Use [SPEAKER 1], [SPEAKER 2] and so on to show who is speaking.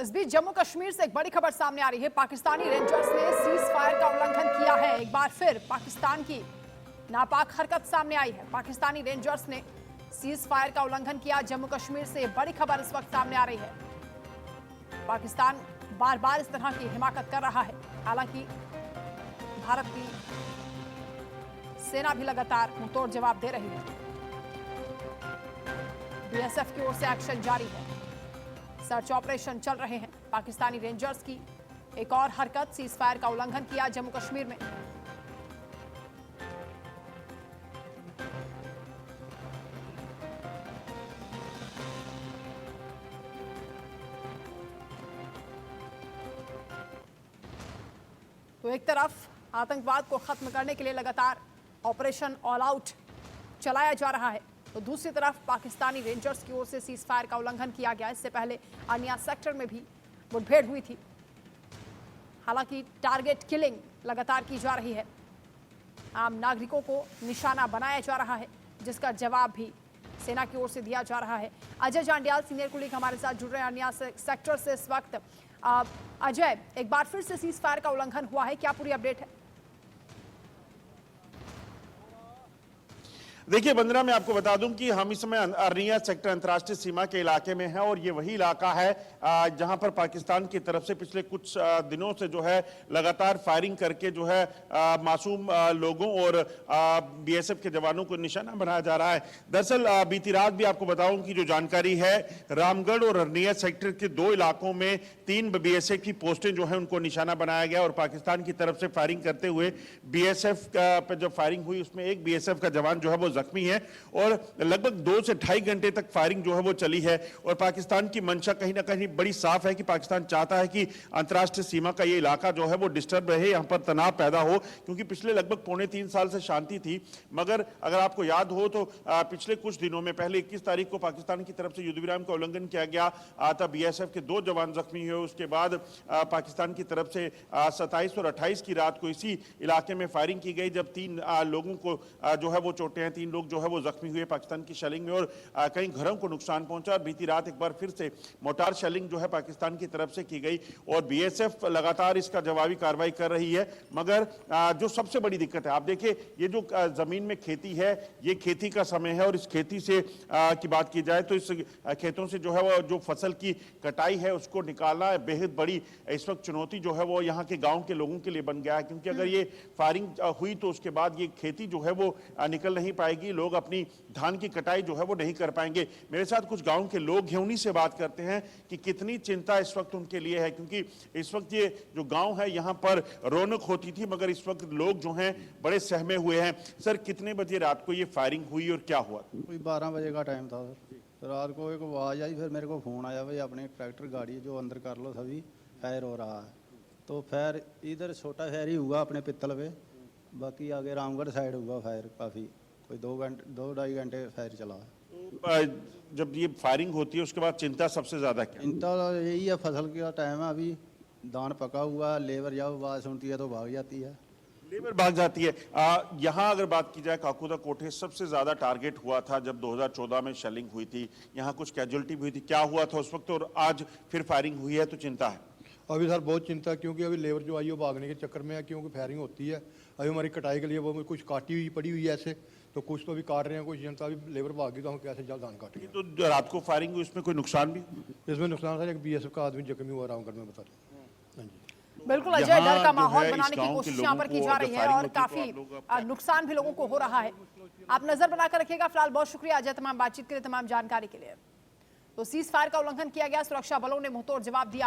[SPEAKER 1] इस बीच जम्मू कश्मीर से एक बड़ी खबर सामने आ रही है। पाकिस्तानी रेंजर्स ने सीज फायर का उल्लंघन किया है। एक बार फिर पाकिस्तान की नापाक हरकत सामने आई है। पाकिस्तानी रेंजर्स ने सीज फायर का उल्लंघन किया। जम्मू कश्मीर से बड़ी खबर इस वक्त सामने आ रही है। पाकिस्तान बार बार इस तरह की हिमाकत कर रहा है। हालांकि भारत की सेना भी लगातार मुंहतोड़ जवाब दे रही है। बीएसएफ की ओर से एक्शन जारी है। सर्च ऑपरेशन चल रहे हैं। पाकिस्तानी रेंजर्स की एक और हरकत, सीज फायर का उल्लंघन किया जम्मू कश्मीर में। तो एक तरफ आतंकवाद को खत्म करने के लिए लगातार ऑपरेशन ऑल आउट चलाया जा रहा है, तो दूसरी तरफ पाकिस्तानी रेंजर्स की ओर से सीज फायर का उल्लंघन किया गया। इससे पहले अर्निया सेक्टर में भी मुठभेड़ हुई थी। हालांकि टारगेट किलिंग लगातार की जा रही है। आम नागरिकों को निशाना बनाया जा रहा है, जिसका जवाब भी सेना की ओर से दिया जा रहा है। अजय जांडियाल सीनियर कुलीग हमारे साथ जुड़ रहे हैं अर्निया सेक्टर से इस वक्त। अजय, एक बार फिर से सीज फायर का उल्लंघन हुआ है, क्या पूरी अपडेट है?
[SPEAKER 2] देखिए वंदना, मैं आपको बता दूं कि हम इस समय अर्निया सेक्टर अंतर्राष्ट्रीय सीमा के इलाके में हैं और ये वही इलाका है जहां पर पाकिस्तान की तरफ से पिछले कुछ दिनों से जो है लगातार फायरिंग करके जो है मासूम लोगों और बीएसएफ के जवानों को निशाना बनाया जा रहा है। दरअसल बीती रात भी आपको बताऊं कि जो जानकारी है, रामगढ़ और अर्निया सेक्टर के दो इलाकों में 3 बीएसएफ की पोस्टें जो है उनको निशाना बनाया गया और पाकिस्तान की तरफ से फायरिंग करते हुए बीएसएफ पर जो फायरिंग हुई उसमें एक बीएसएफ का जवान जो है वो जख्मी है और लगभग 2 से ढाई घंटे तक फायरिंग जो है वो चली है। और पाकिस्तान की मंशा कहीं ना कहीं बड़ी साफ है कि पाकिस्तान चाहता है कि अंतर्राष्ट्रीय सीमा का ये इलाका जो है वो डिस्टर्ब रहे, यहां पर तनाव पैदा हो, क्योंकि पिछले लगभग 3.5 साल से शांति थी। मगर अगर आपको याद हो तो पिछले कुछ दिनों में पहले 21 तारीख को पाकिस्तान की तरफ से युद्ध विराम का उल्लंघन किया गया, तब बीएसएफ के 2 जवान जख्मी हुए। उसके बाद पाकिस्तान की तरफ से 27 और 28 की रात को इसी इलाके में फायरिंग की गई, जब 3 लोगों को जो है वो चोटें हैं, 3 लोग जो है वो जख्मी हुए पाकिस्तान की शेलिंग में और कई घरों को नुकसान पहुंचा। और बीती रात एक बार फिर से मोटार शेलिंग जो है पाकिस्तान की तरफ से की गई और बीएसएफ लगातार इसका जवाबी कार्रवाई कर रही है। मगर जो सबसे बड़ी दिक्कत है, आप देखिए ये जो जमीन में खेती है, ये खेती का समय है और इस खेती से की बात की जाए तो इस खेतों से जो है वो जो फसल की कटाई है उसको निकालना बेहद बड़ी इस वक्त चुनौती जो है वो यहाँ के गाँव के लोगों के लिए बन गया है, क्योंकि अगर ये फायरिंग हुई तो उसके बाद ये खेती जो है वो निकल नहीं पाएगी, लोग अपनी धान की कटाई जो है वो नहीं कर पाएंगे। मेरे साथ कुछ गांव के लोग हैं, उन्हीं से बात करते हैं कि कितनी चिंता इस वक्त उनके लिए है, क्योंकि इस वक्त ये जो गांव है यहाँ पर रौनक होती थी, मगर इस वक्त लोग जो हैं बड़े सहमे हुए हैं। सर, कितने बजे रात को ये फायरिंग हुई और क्या हुआ?
[SPEAKER 3] कोई 12 बजे का टाइम था सर। रात को एक आवाज़ आई, फिर मेरे को फ़ोन आया, भाई अपने ट्रैक्टर गाड़ी जो अंदर कर लो, सभी फायर हो रहा है। तो फायर इधर छोटा फायर ही हुआ अपने पित्तल पे, बाकी आगे रामगढ़ साइड हुआ फायर काफ़ी, कोई 2-2.5 घंटे फायर चला है।
[SPEAKER 2] जब ये फायरिंग होती है उसके बाद चिंता सबसे ज्यादा क्या?
[SPEAKER 3] चिंता यही है, फसल का टाइम है, अभी धान पका हुआ, लेबर जब आवाज़ सुनती है तो भाग जाती है।
[SPEAKER 2] लेबर भाग जाती है। यहाँ अगर बात की जाए, काकूदा कोठे सबसे ज्यादा टारगेट हुआ था जब 2014 में शेलिंग हुई थी, यहाँ कुछ कैजुअलिटी भी हुई थी, क्या हुआ था उस वक्त और आज फिर फायरिंग हुई है तो चिंता है?
[SPEAKER 4] अभी सर बहुत चिंता है, क्योंकि अभी लेबर जो आई है वो भागने के चक्कर में है, क्योंकि फायरिंग होती है। अभी हमारी कटाई के लिए वो कुछ काटी हुई पड़ी हुई है ऐसे, तो कुछ तो अभी काट रहे हैं, कुछ जनता भी लेबर भागी, तो हम कैसे जल्द धान काटेंगे।
[SPEAKER 2] तो रात को फायरिंग हुई, इसमें कोई नुकसान भी?
[SPEAKER 4] इसमें नुकसान सर, एक बीएसएफ का आदमी जख्मी हुआ रामगढ़ में, बता रहे हैं।
[SPEAKER 1] बिल्कुल अजय, डर का माहौल बनाने की कोशिश यहाँ पर की जा रही है और काफी नुकसान भी लोगों को हो रहा है। आप नजर बनाकर रखिएगा। फिलहाल बहुत शुक्रिया अजय तमाम बातचीत के लिए, तमाम जानकारी के लिए। तो सीज फायर का उल्लंघन किया गया, सुरक्षा बलों ने मुंहतोड़ जवाब दिया।